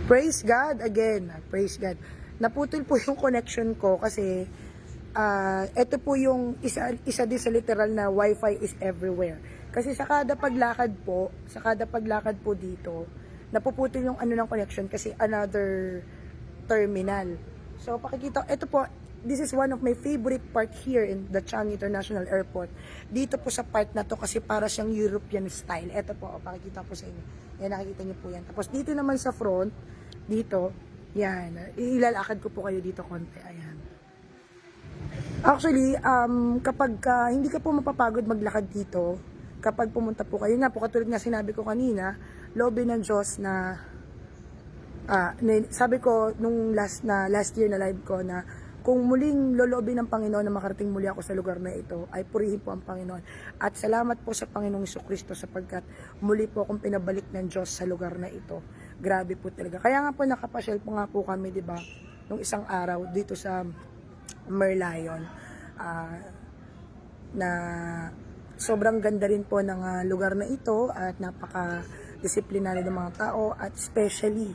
Praise God again. Praise God. Naputol po yung connection ko kasi ito po yung isa din sa literal na wifi is everywhere. Kasi sa kada paglakad po dito, napuputol yung ano ng connection kasi another terminal. So pakikita, ito po, this is one of my favorite part here in the Changi International Airport. Dito po sa part na to kasi para siyang European style. Ito po, pakikita po sa inyo. Yan, nakikita niyo po yan. Tapos dito naman sa front, dito, yan, ilalakad ko po kayo dito konti. Ayan. Actually, kapag hindi ka po mapapagod maglakad dito, kapag pumunta po kayo nga po, katulad nga sinabi ko kanina, loobin ng Diyos na, sabi ko nung last year na live ko na, kung muling loloobin ng Panginoon na makarating muli ako sa lugar na ito, ay purihin po ang Panginoon. At salamat po sa Panginoong Jesucristo sapagkat muli po akong pinabalik ng Diyos sa lugar na ito. Grabe po talaga. Kaya nga po nakapasyal po nga po kami, di ba, nung isang araw dito sa Merlion. Na sobrang ganda rin po ng lugar na ito at napaka-disiplinado ng mga tao at especially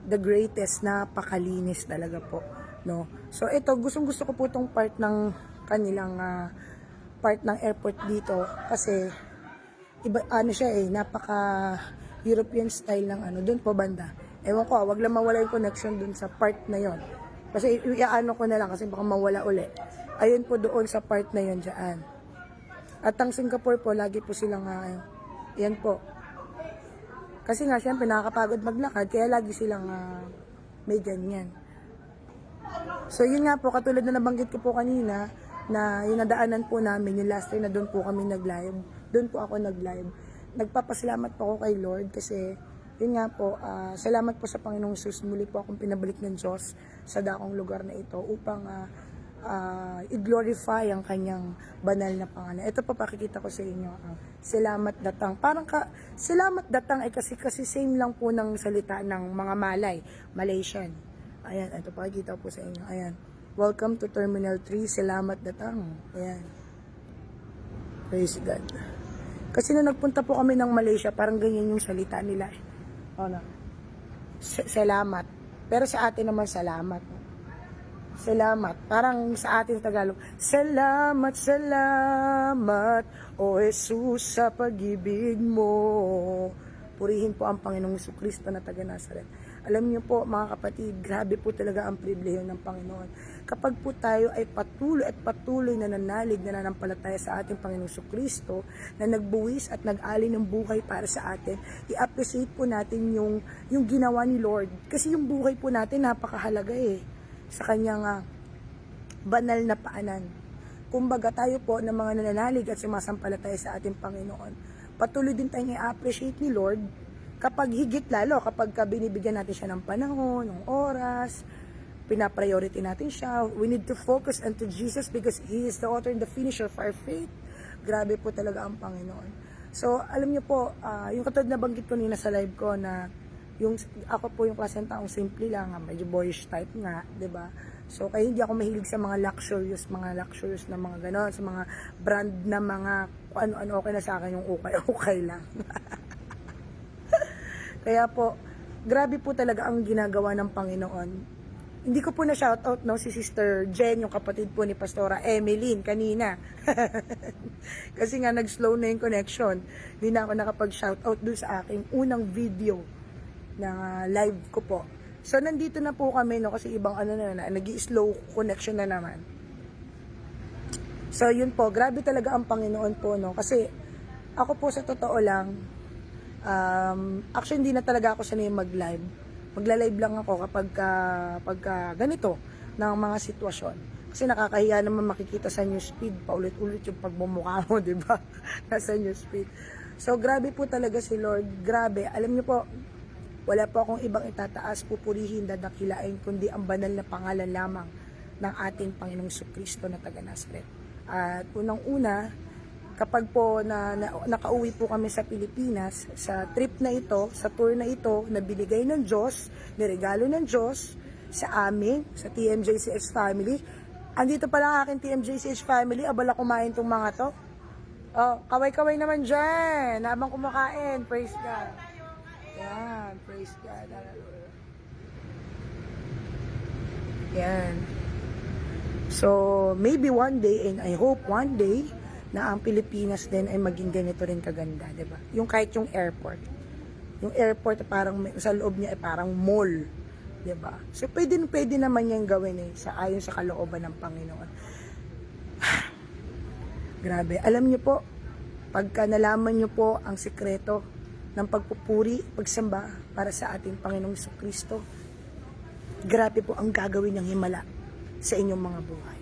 the greatest, napakalinis talaga po. No. So ito, gustong-gusto ko po tong part ng kanilang part ng airport dito kasi iba ano siya napaka European style ng ano doon po banda. Ewan ko, wag lang mawala yung connection doon sa part na yon. Kasi iaano ko na lang kasi baka mawala uli. Ayun po doon sa part na yon diyan. At ang Singapore po, lagi po silang yan po. Kasi nga syempre nakakapagod maglakad kaya lagi silang may ganyan. So yun nga po, katulad na nabanggit ko po kanina, na yung nadaanan po namin, yung last time na doon po kami nag-live, doon po ako nag-live. Nagpapasalamat po ako kay Lord kasi, yun nga po, salamat po sa Panginoong Jesus, muli po akong pinabalik ng Diyos sa dakong lugar na ito upang i-glorify ang kanyang banal na pangalan. Ito po pakikita ko sa inyo, salamat datang. Parang salamat datang ay kasi same lang po ng salita ng mga Malaysian. Ayan, ito pakikita po sa inyo. Ayan. Welcome to Terminal 3. Salamat datang. Ayan. Praise God. Kasi nung nagpunta po kami ng Malaysia, parang ganyan yung salita nila. Oh, no. Salamat. Pero sa atin naman, salamat. Salamat. Parang sa atin sa Tagalog, salamat, salamat, O Jesus, sa pag-ibig mo. Purihin po ang Panginoong Jesucristo na taga Nazaret. Alam niyo po mga kapatid, grabe po talaga ang pribilehiyo ng Panginoon. Kapag po tayo ay patuloy na nanalig, na nanampalataya sa ating Panginoong Jesucristo, na nagbuwis at nag-alay ng buhay para sa atin, i-appreciate po natin yung ginawa ni Lord. Kasi yung buhay po natin napakahalaga sa kanyang banal na paanan. Kumbaga tayo po ng mga nananalig at sumasampalataya sa ating Panginoon, patuloy din tayong i-appreciate ni Lord kapag higit lalo, kapag binibigyan natin siya ng panahon, ng oras, pinapriority natin siya. We need to focus unto Jesus because He is the author and the finisher of our faith. Grabe po talaga ang Panginoon. So, alam niyo po, yung katulad na banggit ko nina sa live ko na ako po yung klaseng taong simple lang, medyo boyish type nga, 'di ba? So, kaya hindi ako mahilig sa mga luxurious na mga gano'n, sa mga brand na mga kung ano-ano, okay na sa akin yung okay lang. Kaya po, grabe po talaga ang ginagawa ng Panginoon. Hindi ko po na shoutout si Sister Jen, yung kapatid po ni Pastora Emeline kanina. Kasi nga nag-slow na yung connection. Hindi na ako nakapag-shoutout dun sa aking unang video na live ko po. So nandito na po kami kasi ibang nag-i-slow connection na naman. So yun po, grabe talaga ang Panginoon po kasi ako po sa totoo lang, actually hindi na talaga ako sanay mag-live. Magla-live lang ako kapag ganito ng mga sitwasyon. Kasi nakakahiya naman makikita sa newsfeed paulit-ulit yung pagbumukha mo, 'di ba? Nasa newsfeed. So grabe po talaga si Lord. Grabe. Alam niyo po, wala po akong ibang itataas, pupurihin, dadakilain kundi ang banal na pangalan lamang ng ating Panginoong Jesucristo na taga Nazaret. At unang-una, kapag po nakauwi po kami sa Pilipinas, sa trip na ito, sa tour na ito, na binigay ng Diyos, niregalo ng Diyos sa amin, sa TMJCH family. Andito pa lang aking TMJCH family, abala kumain tong mga to. Oh, kaway-kaway naman dyan, habang kumakain, praise God. Yan, praise God. Hallelujah. Yan. So, maybe one day, and I hope one day, na ang Pilipinas din ay maging ganito rin kaganda, di ba? Yung kahit yung airport. Yung airport, parang sa loob niya ay parang mall, di ba? So, pwede naman niyang gawin ayon sa kalooban ng Panginoon. Grabe. Alam niyo po, pagka nalaman niyo po ang sikreto ng pagpupuri, pagsamba para sa ating Panginoong Jesucristo, grabe po ang gagawin ng himala sa inyong mga buhay.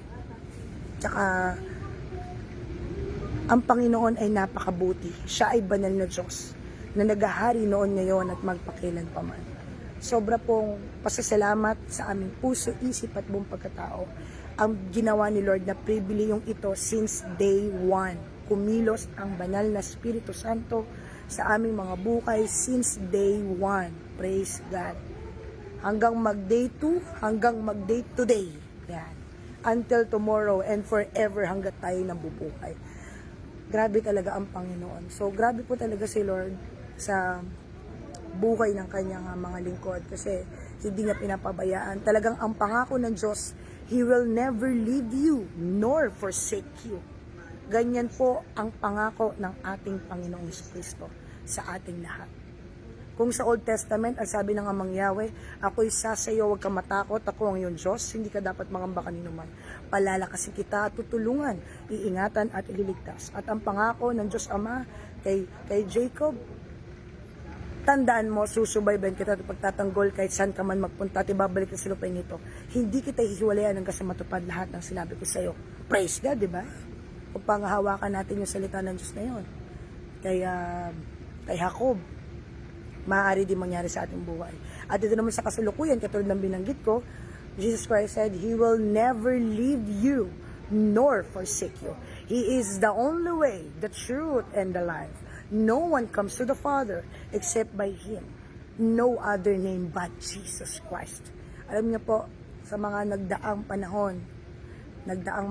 Tsaka, ang Panginoon ay napakabuti. Siya ay banal na Diyos na naghahari noon, ngayon at magpakilan pa man. Sobra pong pasasalamat sa aming puso, isip at buong pagkatao ang ginawa ni Lord na pribilehiyong ito since day 1. Kumilos ang banal na Espiritu Santo sa aming mga buhay since day 1. Praise God. Hanggang mag-day 2, hanggang mag-day today. Yan. Until tomorrow and forever hanggat tayo nabubuhay. Grabe talaga ang Panginoon. So, grabe po talaga si Lord sa buhay ng kanyang mga lingkod kasi hindi niya pinapabayaan. Talagang ang pangako ng Diyos, He will never leave you nor forsake you. Ganyan po ang pangako ng ating Panginoong Jesucristo sa ating lahat. Kung sa Old Testament, ang sabi ng Amang Yahweh, ako'y sasayo, huwag ka matakot, ako ang iyong Diyos, hindi ka dapat mangamba kanino man. Palalakasin kita at tutulungan, iingatan at ililigtas. At ang pangako ng Diyos Ama kay Jacob, tandaan mo, susubaybayan kita at pagtatanggol kahit saan ka man magpunta at ibabalik ka sa lupain nito. Hindi kita hihiwalayan hanggang sa matupad lahat ng sinabi ko sa iyo. Praise God, di ba? Kung panghahawakan natin yung salita ng Diyos na yun. Kay Jacob, maaari din mangyari sa ating buhay. At ito naman sa kasalukuyan, katulad ng binanggit ko, Jesus Christ said, He will never leave you nor forsake you. He is the only way, the truth, and the life. No one comes to the Father except by Him. No other name but Jesus Christ. Alam niyo po, sa mga nagdaang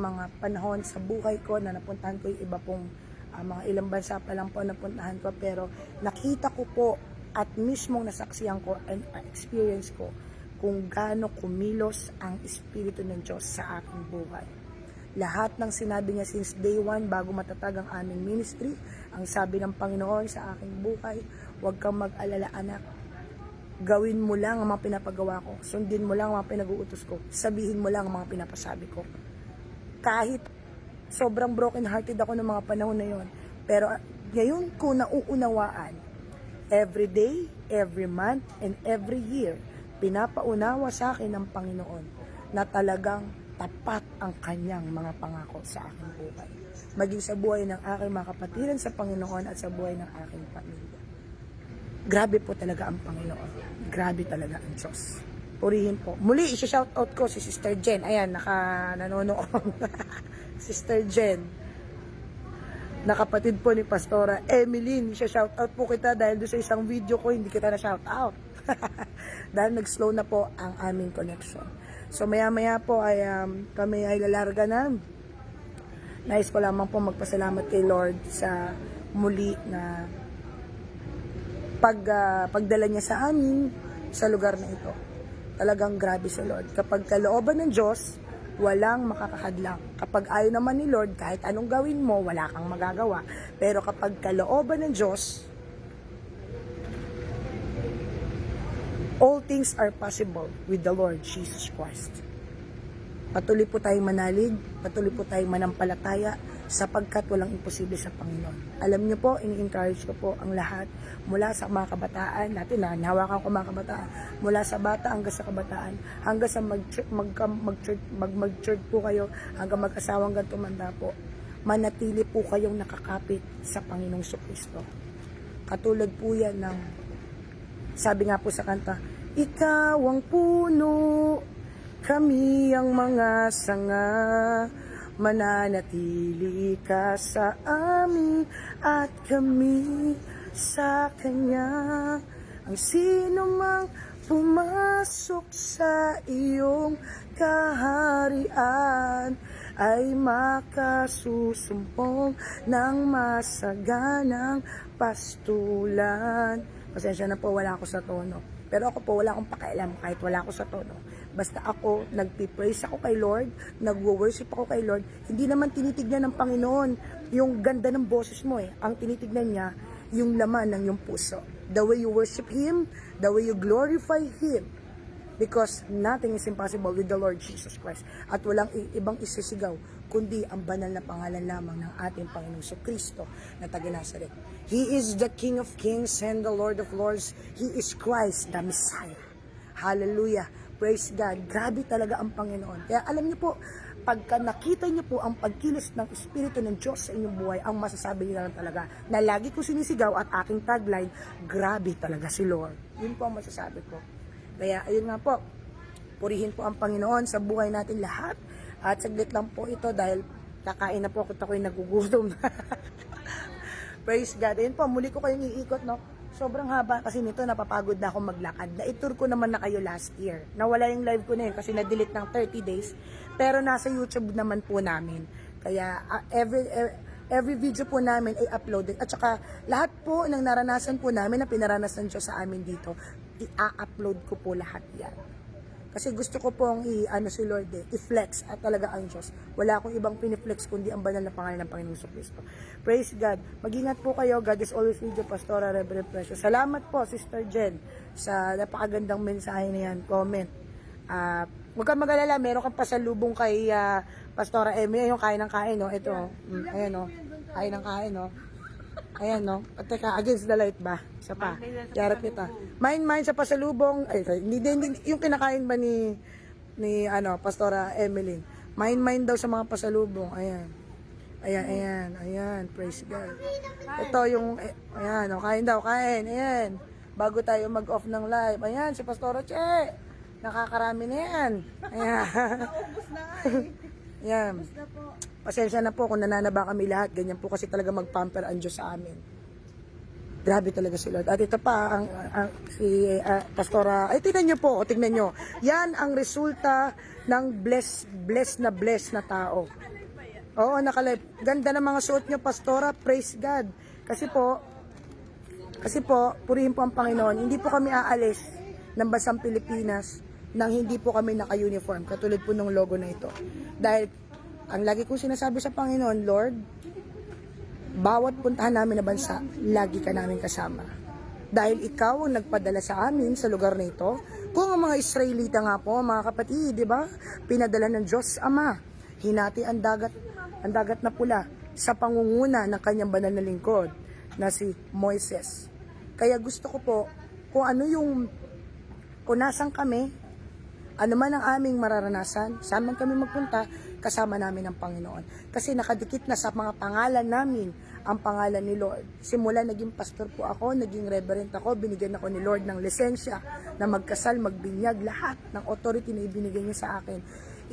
mga panahon sa buhay ko na napuntahan ko yung iba pong mga ilang bansa pa lang po napuntahan ko, pero nakita ko po at mismong nasaksihan ko and experience ko kung gaano kumilos ang Espiritu ng Diyos sa aking buhay. Lahat ng sinabi niya since day 1 bago matatag ang aming ministry, ang sabi ng Panginoon sa aking buhay, huwag kang mag-alala anak, gawin mo lang ang mga pinapagawa ko, sundin mo lang ang mga pinag-uutos ko, sabihin mo lang ang mga pinapasabi ko. Kahit sobrang broken hearted ako ng mga panahon na yon, pero ngayon ko nauunawaan, every day, every month, and every year, pinapaunawa sa akin ng Panginoon na talagang tapat ang kanyang mga pangako sa aking buhay. Maging sa buhay ng aking mga kapatiran sa Panginoon at sa buhay ng aking pamilya. Grabe po talaga ang Panginoon. Grabe talaga ang Diyos. Purihin po. Muli, isa-shoutout ko si Sister Jen. Ayan, nanonood. Sister Jen. Nakapatid po ni Pastora Emeline. Isa-shoutout po kita dahil doon sa isang video ko, hindi kita na-shoutout. Dahil nag-slow na po ang aming connection. So maya-maya po ay kami ay lalarga na. Nais ko lamang po magpasalamat kay Lord sa muli na pagdala niya sa amin sa lugar na ito. Talagang grabe sa Lord. Kapag kalooban ng Diyos, walang makakahadlang. Kapag ayaw naman ni Lord, kahit anong gawin mo, wala kang magagawa. Pero kapag kalooban ng Diyos, all things are possible with the Lord Jesus Christ. Patuloy po tayong manalig, patuloy po tayong manampalataya sapagkat walang imposible sa Panginoon. Alam niyo po, ini-encourage ko po ang lahat mula sa mga kabataan natin, nahawakan ko mga kabataan, mula sa bata hanggang sa kabataan, hanggang sa mag-church po kayo, hanggang mag-asawa hanggang tumanda po. Manatili po kayong nakakapit sa Panginoong Jesucristo. Katulad po yan ng sabi nga po sa kanta, ikaw ang puno, kami ang mga sanga, mananatili ka sa amin at kami sa Kanya. Ang sino mang pumasok sa iyong kaharian ay makasusumpong ng masaganang pastulan. Pasensya na po, wala ako sa tono. Pero ako po, wala akong pakialam kahit wala ako sa tono. Basta ako, nagpipraise ako kay Lord, nagwo-worship ako kay Lord, hindi naman tinitignan ng Panginoon yung ganda ng boses mo eh. Ang tinitignan niya, yung laman ng iyong puso. The way you worship Him, the way you glorify Him. Because nothing is impossible with the Lord Jesus Christ. At walang ibang isisigaw, kundi ang banal na pangalan lamang ng ating Panginoong Kristo na taga-Nazaret. He is the King of Kings and the Lord of Lords. He is Christ, the Messiah. Hallelujah. Praise God. Grabe talaga ang Panginoon. Kaya alam niyo po, pagka nakita niyo po ang pagkilos ng Espiritu ng Diyos sa inyong buhay, ang masasabi niyo lang talaga na lagi ko sinisigaw at aking tagline, grabe talaga si Lord. Yun po ang masasabi ko. Kaya ayun nga po, purihin po ang Panginoon sa buhay natin lahat. At saglit lang po ito dahil kakain na po ako'y nagugutom na. Praise God. Ayun po, muli ko kayong iikot, no? Sobrang haba kasi nito, napapagod na ako maglakad. Na-tour ko naman na kayo last year. Nawala yung live ko na yun kasi na-delete ng 30 days. Pero nasa YouTube naman po namin. Kaya every video po namin ay uploaded. At saka lahat po ng naranasan po namin na pinaranasan Diyos sa amin dito, i-upload ko po lahat yan. Kasi gusto ko pong si Lord i-flex at talaga ang Diyos. Wala akong ibang piniflex kundi ang banal na pangalan ng Panginoong Kristo. Praise God. Mag-ingat po kayo. God is always with you, Pastora Reverend Precious. Salamat po, Sister Jen, sa napakagandang mensahe na yan. Comment. Huwag kang mag-alala, meron kang pasalubong kay Pastora Emmy. Yung kain ng kain, no? Ito. Ayan, no? Kain ng kain, no? Ayan, no? Teka, against the light ba? Isa pa. Yarap kita. Mine sa pasalubong. Ay, hindi, yung kinakain ba ni Pastora Emeline. Mine daw sa mga pasalubong. Ayan. Ayan. Praise God. Ito yung, ayan, no? Kain daw, kain. Ayan. Bago tayo mag-off ng live. Ayan, si Pastora Che. Nakakarami na yan. Ayan. Naubos na nga eh. Yan. Ubus na po. Pasensya na po kung nananaba kami lahat. Ganyan po kasi talaga mag-pamper ang Diyos sa amin. Grabe talaga si Lord. At ito pa, si Pastora, ay tingnan nyo po, tingnan nyo. Yan ang resulta ng blessed na tao. Oo, nakalive. Ganda ng mga suot nyo, Pastora. Praise God. Kasi po, purihin po ang Panginoon. Hindi po kami aalis ng basang Pilipinas nang hindi po kami naka-uniform. Katulad po ng logo na ito. Dahil, ang lagi kong sinasabi sa Panginoon, Lord, bawat puntahan namin na bansa, lagi ka namin kasama. Dahil ikaw ang nagpadala sa amin sa lugar na ito. Kung ang mga Israelita nga po, mga kapatid, di ba? Pinadala ng Diyos Ama. Hinati ang dagat na pula sa pangunguna ng kanyang banal na lingkod na si Moises. Kaya gusto ko po, kung nasan kami, ano man ang aming mararanasan, saan man kami magpunta, kasama namin ang Panginoon. Kasi nakadikit na sa mga pangalan namin ang pangalan ni Lord. Simula naging pastor po ako, naging reverend ako, binigyan ako ni Lord ng lisensya na magkasal, magbinyag, lahat ng authority na ibinigay niya sa akin.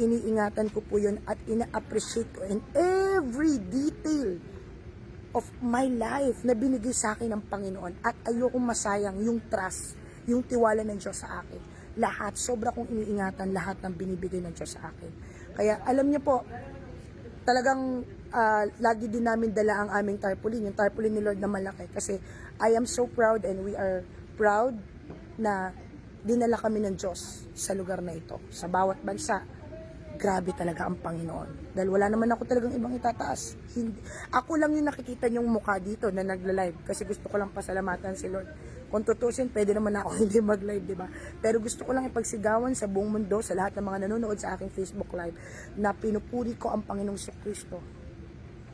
Iniingatan ko po yun at ina-appreciate ko in every detail of my life na binigay sa akin ng Panginoon. At ayokong masayang yung trust, yung tiwala ng Diyos sa akin. Lahat, sobra kong iniingatan lahat ng binibigay ng Diyos sa akin. Kaya alam niyo po, talagang lagi din namin dala ang aming tarpaulin, yung tarpaulin ni Lord na malaki. Kasi I am so proud and we are proud na dinala kami ng Diyos sa lugar na ito. Sa bawat bansa, grabe talaga ang Panginoon. Dahil wala naman ako talagang ibang itataas. Ako lang yung nakikita niyong mukha dito na nagla-live kasi gusto ko lang pasalamatan si Lord. Kung tutusin, pwede naman ako hindi mag-live, di ba? Pero gusto ko lang ipagsigawan sa buong mundo, sa lahat ng mga nanonood sa aking Facebook Live, na pinupuri ko ang Panginoong Kristo.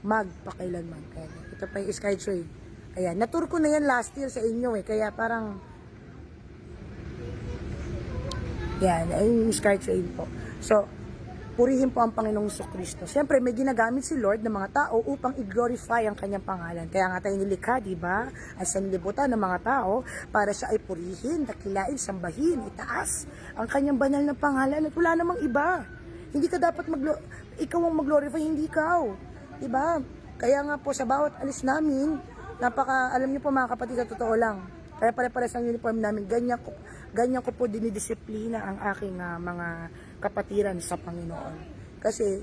Magpakailanman. Ayan. Ito pa yung Skytrade. Ayan. Natur ko na yan last year sa inyo eh. Kaya parang, yan. Ayun yung Skytrade po. So, purihin po ang Panginoong Kristo. Siyempre, may ginagamit si Lord ng mga tao upang i-glorify ang kanyang pangalan. Kaya nga tayo nilikha, di ba? Ang sanlibutan ng mga tao para siya ay purihin, dakilain, sambahin, itaas ang kanyang banal na pangalan. At wala namang iba. Hindi ka dapat ikaw ang mag-glorify, hindi ikaw. Di ba? Kaya nga po, sa bawat alis namin, alam niyo po mga kapatid, sa totoo lang, kaya pare-pares ang uniform namin, ganyan ko po dinidisiplina ang aking mga kapatiran sa Panginoon. Kasi,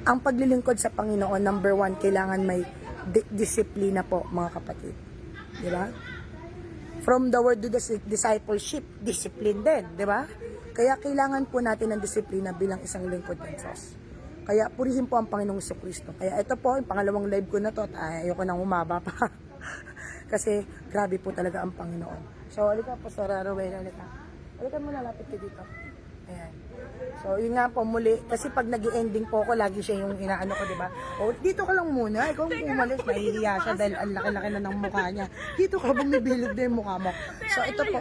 ang paglilingkod sa Panginoon, number 1, kailangan may disiplina po, mga kapatid. Di ba? From the word to the discipleship, discipline din, di ba? Kaya kailangan po natin ng disiplina bilang isang lingkod ng Diyos. Kaya purihin po ang Panginoong Kristo. Kaya ito po, yung pangalawang live ko na to, at ayoko nang humaba pa. Kasi grabe po talaga ang Panginoon. So, alika po, Pastora Rowena, alika. Alika mo, lapit ka dito. Ayan. So, yun nga po, muli. Kasi pag nag-ending po ako, lagi siya yung inaano ko, di ba? O, dito ka lang muna. Ikaw ang umalis, nahihiya siya dahil ang laki-laki na ng mukha niya. Dito ka, bumibilog na yung mukha mo. So, ito po.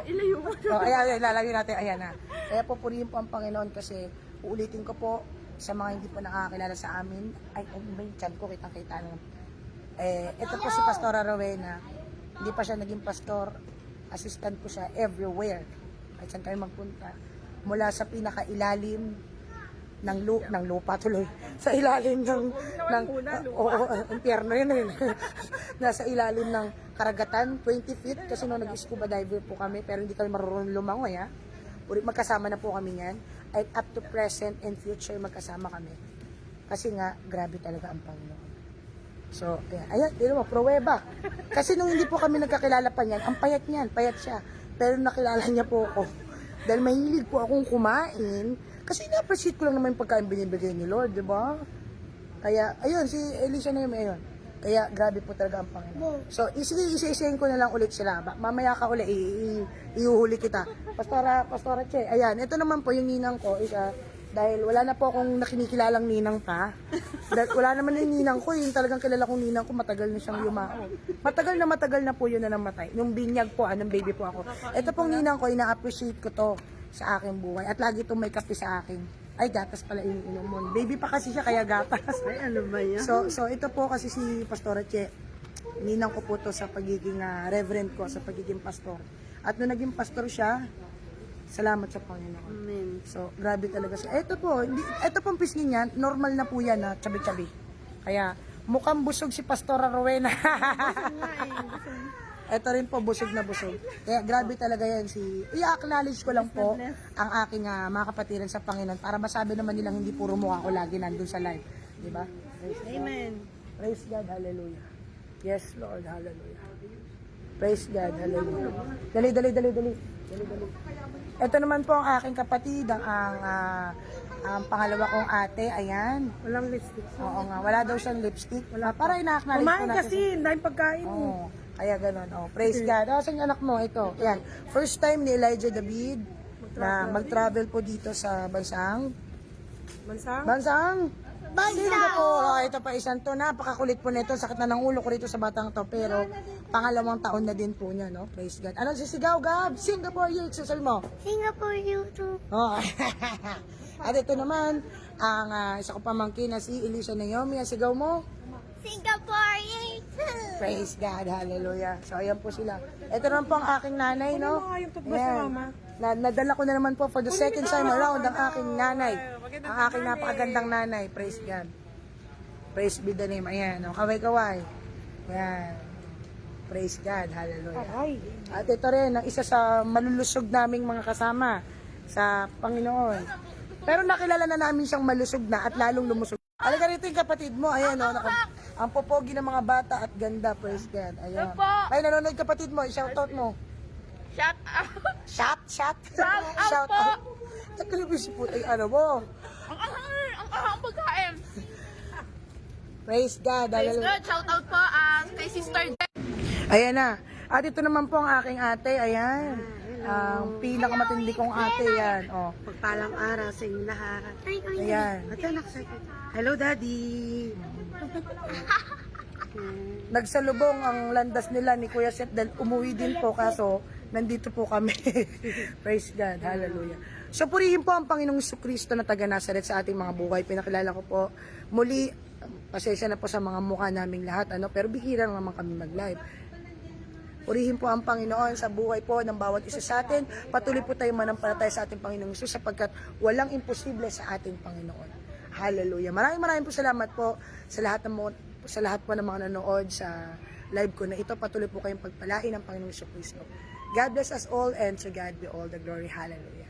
So, ayan, lalayo natin. Ayan na. Kaya po, purihin po ang Panginoon kasi uulitin ko po sa mga hindi po nakakilala sa amin. Ay, may chan ko, kitang-kita na. Ito po si Pastora Rowena. Hindi pa siya naging pastor. Assistant ko siya everywhere. At saan kayo magpunta. Mula sa pinakailalim ng lupa tuloy. Sa ilalim ng impyerno yun. Nasa ilalim ng karagatan, 20 feet. Kasi nung nag-scuba diver po kami, pero hindi kami marunong lumangoy, ha. Magkasama na po kami yan. At up to present and future, magkasama kami. Kasi nga, grabe talaga ang Panginoon. So, ayan, dito mo, pruweba. Kasi nung hindi po kami nagkakilala pa niyan, ang payat niyan, payat siya. Pero nakilala niya po ako. Dahil mahilig po akong kumain, kasi na-appreciate ko lang naman yung pagkain binibigay ni Lord, di ba? Kaya, ayun, si Elisha na yun, ayun. Kaya, grabe po talaga ang Panginoon. So, isa-isayin ko na lang ulit sila. Mamaya ka ulit, iuhuli kita. Pastora Che, ayan, ito naman po yung ninang ko, dahil wala na po akong nakinikilalang ninang pa. Wala naman yung ninang ko, yung talagang kilala kong ninang ko, matagal na siyang yumao. Matagal na po yun na namatay. Yung binyag po, anong baby po ako. Ito pong ninang ko, ina-appreciate ko to sa aking buhay. At lagi itong may kape sa akin. Ay, gatas pala iniinom mo. Baby pa kasi siya, kaya gatas. Ay, ano ba yan? So ito po kasi si Pastora Che. Ninang ko po to sa pagiging reverend ko, sa pagiging pastor. At nung naging pastor siya, salamat sa Panginoon. Amen. So, grabe talaga siya. Ito pong pisngi niya, normal na po yan, ha, chabi-chabi. Kaya, mukhang busog si Pastora Rowena. Ito rin po, busog na busog. Kaya, grabe talaga yan. I-acknowledge ko lang po ang aking mga kapatiran sa Panginoon para masabi naman nilang hindi puro mukha ko lagi nandun sa live. Diba? Amen. Praise God, hallelujah. Yes, Lord, hallelujah. Praise God, hallelujah. Dali. Ito naman po ang aking kapatid, ang pangalawa kong ate, ayan. Walang lipstick. Oo nga, wala daw siyang lipstick. Wala, para ina-acknowledge ko Kumain natin. kasi, dahil pagkain mo. Oo, kaya ganun. Oh, praise God. Saan yung anak mo? Ito, ayan. First time ni Elijah David na mag-travel po dito sa Bansang. Singapore. Ito pa isang to. Napakakulit po nito. Sakit na ng ulo ko rito sa batang to. Pero pangalawang taon na din po niya, no? Praise God. Ano sisigaw, Gab? Singapore youth. Susal mo. Singapore YouTube. Oh. At ito naman, ang isa ko pamangkin na si Elisha Naomi. Ang sigaw mo? Singapore YouTube. Praise God. Hallelujah. So, ayan po sila. Ito naman po ang aking nanay, no? Yung toothbrush ni Mama. Nadala ko na naman po for the second time around ang aking nanay. Ang aking napakagandang nanay. Praise God. Praise be the name. Ayan. O, kaway-kaway. Ayan. Praise God. Hallelujah. At ito rin, ang isa sa malulusog naming mga kasama sa Panginoon. Pero nakilala na namin siyang malusog na at lalong lumusog. Halika rito yung kapatid mo. Ayan, o. Ang popogi ng mga bata at ganda. Praise God. Ayan. Ay, nanonood kapatid mo. Shoutout mo. Shut up. Shout Shout out po. Nakalibis po. Ay, ano mo? Ang ahang pagkain. Praise God. Praise Hallelujah. God. Shout out po kay Sister Jen. Ayan na. At ito naman po ang aking ate. Ayan. Ang pinakamatindi kong ate. Yan. Oh. Pagpalang araw sa inyo lahat. Ayan. At anak sa hello, Daddy. Nagsalubong ang landas nila ni Kuya Seth dahil umuwi din po kaso nandito po kami. Praise God. Hallelujah. So purihin po ang Panginoong Kristo na taga Nazaret sa ating mga buhay. Pinakilala ko po muli, pasensya na po sa mga mukha naming lahat, pero bihira naman kami mag-live. Purihin po ang Panginoon sa buhay po ng bawat isa sa atin. Patuloy po tayo manampalataya sa ating Panginoong Hesus sapagkat walang imposible sa ating Panginoon. Hallelujah. Maraming po salamat po sa lahat po ng mga nanood sa live ko na ito. Patuloy po kayong pagpalain ng Panginoong Kristo. God bless us all and to God be all the glory. Hallelujah.